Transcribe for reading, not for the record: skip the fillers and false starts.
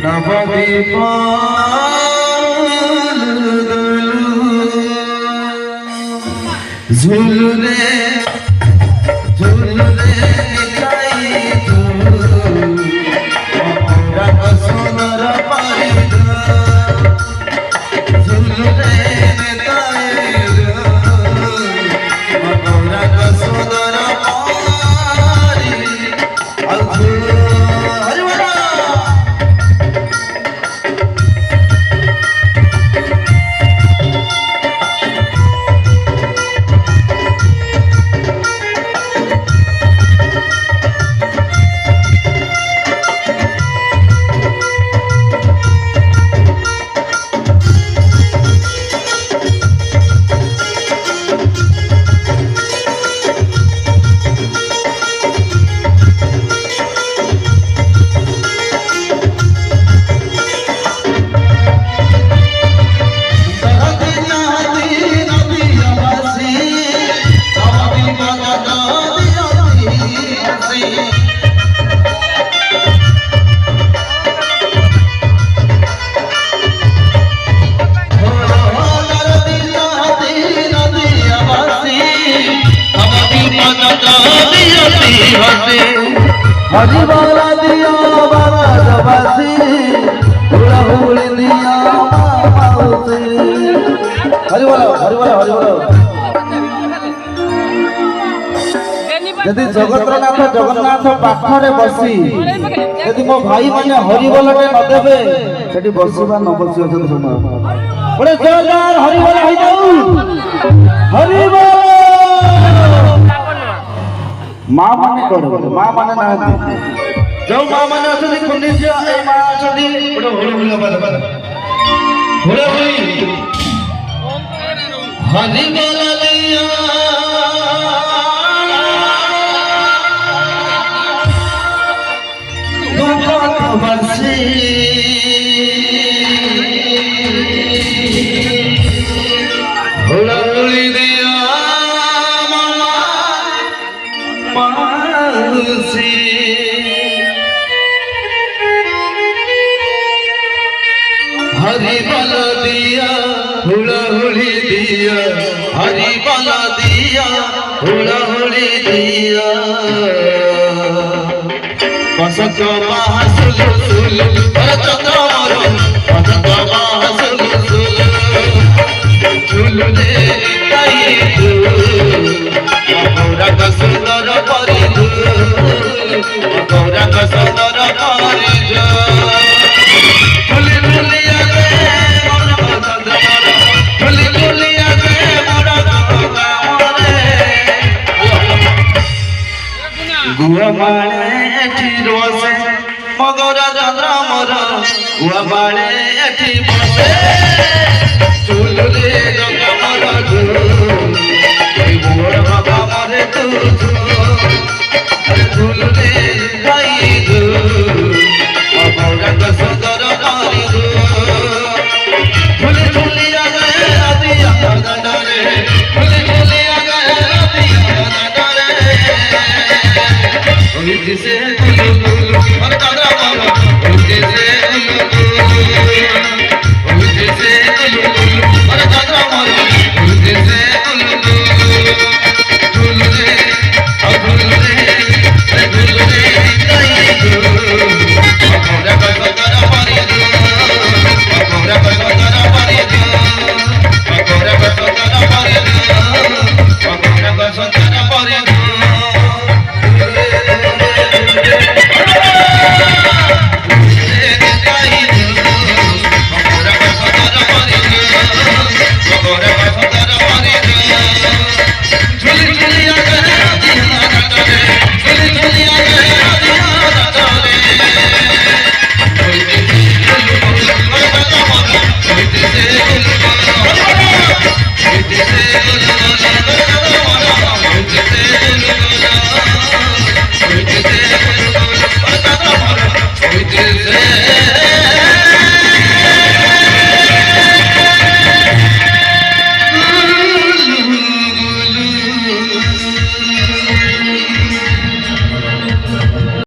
नवदीप झुलने झुलने सुंदर पारिद झुलने सुंदर हरि बोला दिया बाबा जबासी हुड़ा हुड़ी दिया माउसी हरि बोला हरि बोला हरि बोला यदि जगतनाथ जगन्नाथ पाखरे बसी यदि मो भाई माने हरि बोलटे न देबे सेठी बसिबा न बसिबा जद समय बड़े जोरदार हरि बोला होई जाऊ हरि बोल माँ माने करो माँ माने ना जो माँ माने असली कुंडी से ए माँ असली बड़े होली होली बात होली होली हरि बोला लिया दुख बरसी होली होली दिया हरि बल दिया हुड़ा हुड़ी दिया हरि बल दिया हुड़ा हुड़ी दिया बसंत महासुल सुल चंद्र बसंत महासुल सुल झुलने गौरक सुंदर परिध गौरक सुंदर परिध गुआबाड़े एठी रोसे मगरा चंद्र मोर गुआबाड़े एठी बसे चुलले जगमर झुल मोर बाबा मरे तू झुलले गाई गो मगरा सुंदर कारी गो झुले झुलिया गए नदिया गंडरे झुले झुलिया गए नदिया गंडरे उल्टी से गुलु और चंद्रा मामा उल्टी से गुलु और चंद्रा मामा उल्टी से गुलु रे और गुलु रे गाई गो मोरा का सजरा पारी दो मोरा का सजरा पारी दो मोरा का सजरा पारी दो मोरा का सजरा पारी दो This